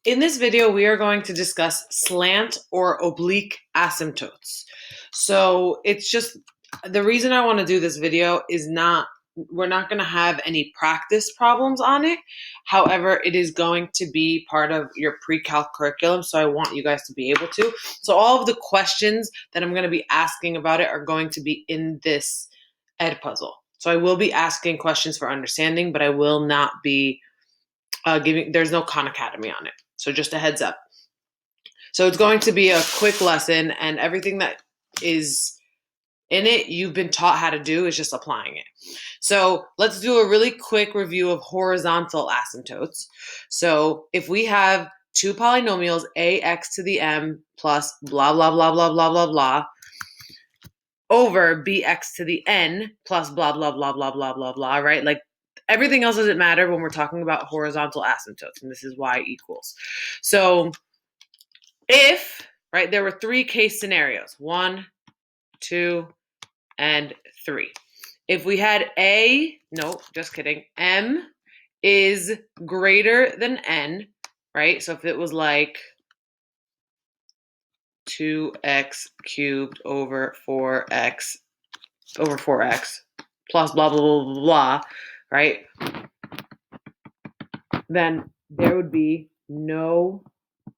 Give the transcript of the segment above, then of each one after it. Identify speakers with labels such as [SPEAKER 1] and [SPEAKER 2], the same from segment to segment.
[SPEAKER 1] In this video, we are going to discuss slant or oblique asymptotes. So it's just, the reason I want to do this video is we're not going to have any practice problems on it. However, it is going to be part of your pre-calc curriculum, so I want you guys to be able to. So all of the questions that I'm going to be asking about it are going to be in this ed puzzle. So I will be asking questions for understanding, but I will not be there's no Khan Academy on it. So just a heads up. So it's going to be a quick lesson, and everything that is in it, you've been taught how to do, is just applying it. So let's do a really quick review of horizontal asymptotes. So if we have two polynomials, ax to the m plus blah, blah, blah, blah, blah, blah, blah, over bx to the n plus blah, blah, blah, blah, blah, blah, blah, right? Like, everything else doesn't matter when we're talking about horizontal asymptotes, and this is y equals. So if, right, there were three case scenarios, 1, 2, and 3. If we had m is greater than n, right? So if it was like 2x cubed over 4x plus blah, blah, blah, blah, blah, right? Then there would be no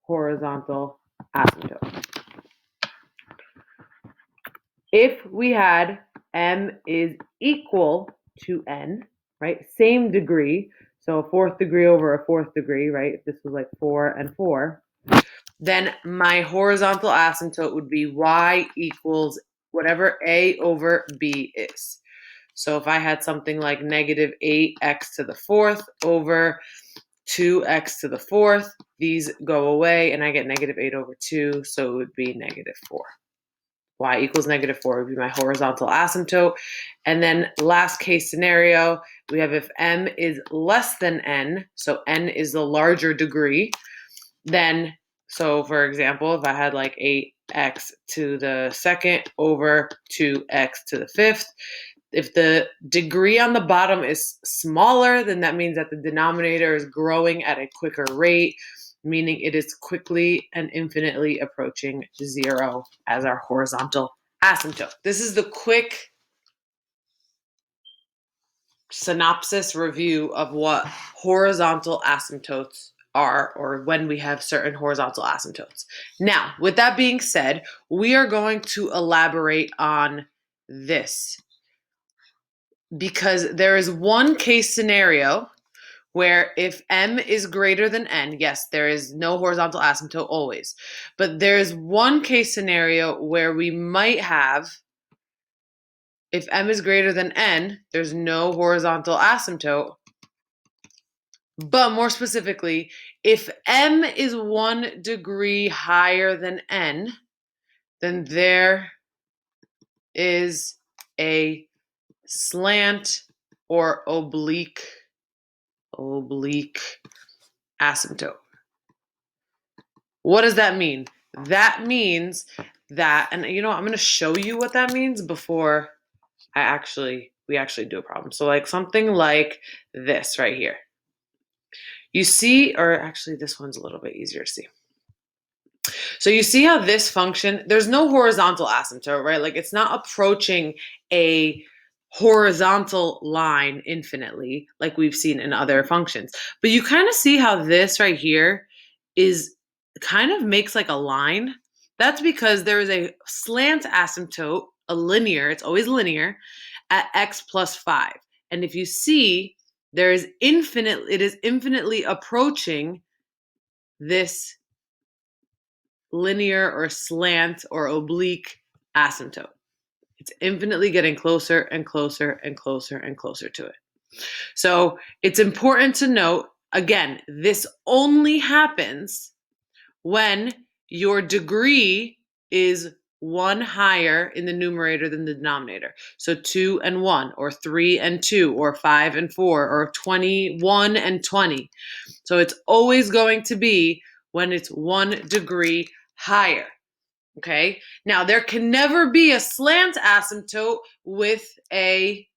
[SPEAKER 1] horizontal asymptote. If we had m is equal to n, right, same degree, so a fourth degree over a fourth degree, right, if this was like 4 and 4, then my horizontal asymptote would be y equals whatever a over b is. So if I had something like negative 8x to the fourth over 2x to the fourth, these go away and I get negative 8 over 2, so it would be negative 4. Y equals negative 4 would be my horizontal asymptote. And then last case scenario, we have if m is less than n, so n is the larger degree, then, so for example, if I had like 8x to the second over 2x to the fifth, if the degree on the bottom is smaller, then that means that the denominator is growing at a quicker rate, meaning it is quickly and infinitely approaching 0 as our horizontal asymptote. This is the quick synopsis review of what horizontal asymptotes are, or when we have certain horizontal asymptotes. Now, with that being said, we are going to elaborate on this, because there is one case scenario where if m is greater than n, yes, there is no horizontal asymptote always, but there's one case scenario where we might have, if m is greater than n, there's no horizontal asymptote, but more specifically, if m is 1 degree higher than n, then there is a slant or oblique asymptote. What does that mean? That means that, and you know, I'm going to show you what that means before we actually do a problem. So like something like this right here. You see, or actually this one's a little bit easier to see. So you see how this function, there's no horizontal asymptote, right? Like it's not approaching a horizontal line infinitely like we've seen in other functions. But you kind of see how this right here is kind of makes like a line. That's because there is a slant asymptote, a linear, it's always linear, at x plus 5. And if you see, it is infinitely approaching this linear or slant or oblique asymptote. It's infinitely getting closer and closer and closer and closer to it. So it's important to note, again, this only happens when your degree is 1 higher in the numerator than the denominator. So 2 and 1, or 3 and 2, or 5 and 4, or 21 and 20. So it's always going to be when it's 1 degree higher. Okay, now there can never be a slant asymptote with a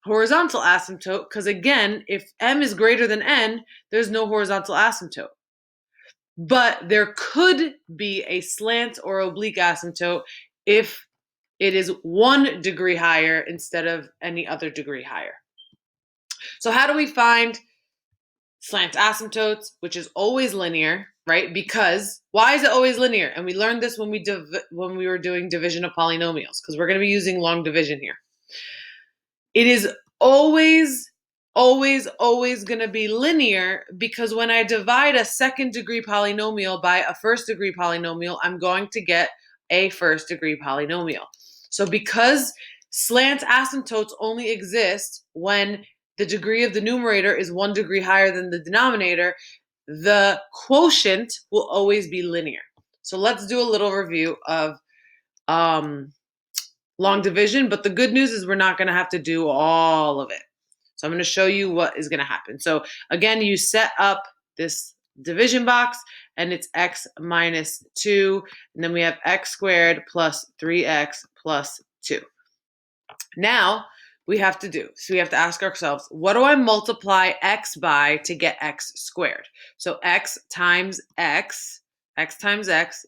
[SPEAKER 1] horizontal asymptote, because again, if m is greater than n, there's no horizontal asymptote. but there could be a slant or oblique asymptote if it is 1 degree higher instead of any other degree higher. So how do we find slant asymptotes, which is always linear, right? Because why is it always linear? And we learned this when we were doing division of polynomials, because we're going to be using long division here. It is always going to be linear because when I divide a second degree polynomial by a first degree polynomial, I'm going to get a first degree polynomial. So because slant asymptotes only exist when the degree of the numerator is 1 degree higher than the denominator, the quotient will always be linear. So let's do a little review of long division, but the good news is we're not going to have to do all of it. So I'm going to show you what is going to happen. So again, you set up this division box and it's x minus 2, and then we have x squared plus 3x plus 2. Now we have to ask ourselves, what do I multiply x by to get x squared? So x times x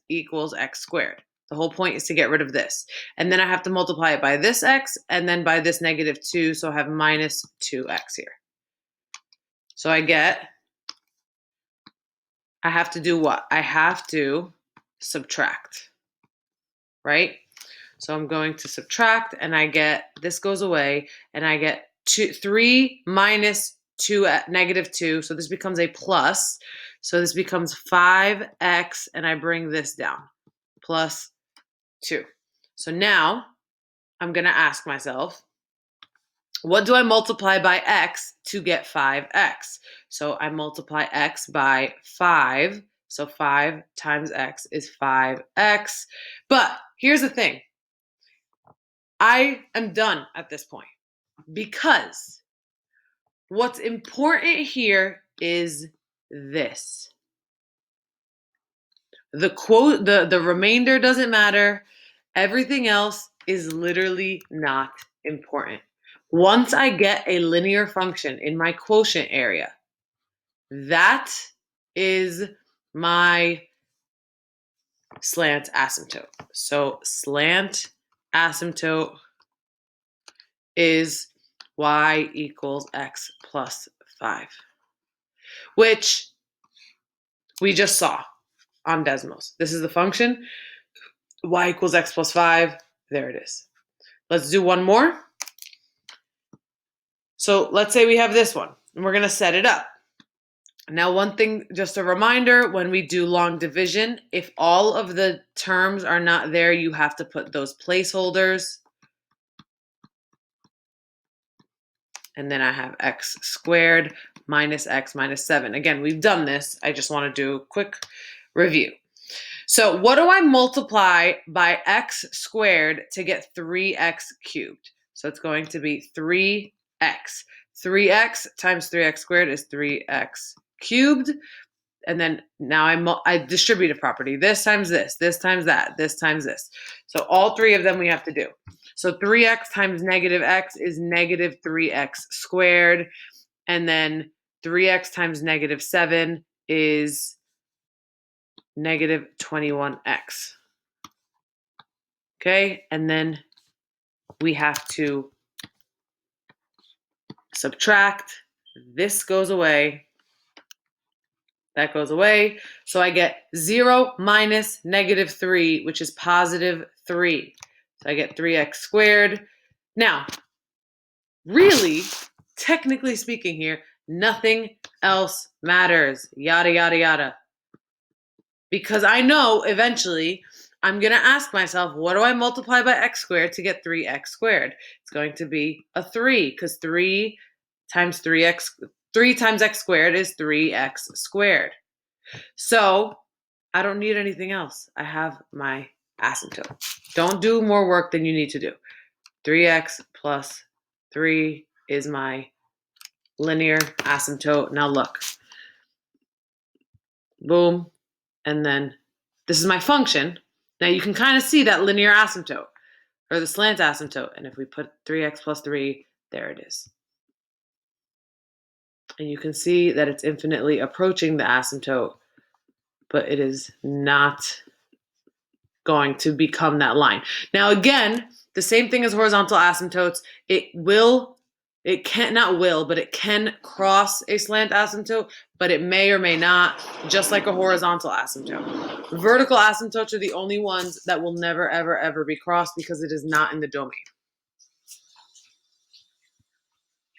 [SPEAKER 1] equals x squared. The whole point is to get rid of this. And then I have to multiply it by this x and then by this negative 2, so I have minus 2x here. So I have to do what? I have to subtract, right? So I'm going to subtract, and I get, this goes away, and I get 3 minus 2 negative 2, so this becomes a plus. So this becomes 5x, and I bring this down, plus 2. So now I'm going to ask myself, what do I multiply by x to get 5x? So I multiply x by 5. So 5 times x is 5x. But here's the thing. I am done at this point because what's important here is this. The remainder doesn't matter. Everything else is literally not important. Once I get a linear function in my quotient area, that is my slant asymptote. So slant asymptote is y equals x plus 5, which we just saw on Desmos. This is the function, y equals x plus 5. There it is. Let's do one more. So let's say we have this one, and we're going to set it up. Now, one thing, just a reminder, when we do long division, if all of the terms are not there, you have to put those placeholders. And then I have x squared minus x minus 7. Again, we've done this. I just want to do a quick review. So what do I multiply by x squared to get 3x cubed? So it's going to be 3x. 3x times 3x squared is 3x cubed. And then now I distribute a property. This times this times that, this times this. So all three of them we have to do. So 3x times negative x is negative 3x squared. And then 3x times negative 7 is negative 21x. Okay, and then we have to subtract. This goes away. That goes away. So I get 0 minus negative 3, which is positive 3. So I get 3x squared. Now, really, technically speaking here, nothing else matters. Yada, yada, yada. Because I know eventually I'm going to ask myself, what do I multiply by x squared to get 3x squared? It's going to be a 3, because 3 times x squared is 3x squared. So I don't need anything else. I have my asymptote. Don't do more work than you need to do. 3x plus 3 is my linear asymptote. Now look. Boom. And then this is my function. Now you can kind of see that linear asymptote, or the slant asymptote. And if we put 3x plus 3, there it is. And you can see that it's infinitely approaching the asymptote
[SPEAKER 2] but it is not going to become that line. Now, again, the same thing as horizontal asymptotes. It can cross a slant asymptote, but it may or may not, just like a horizontal asymptote. Vertical asymptotes are the only ones that will never, ever, ever be crossed because it is not in the domain.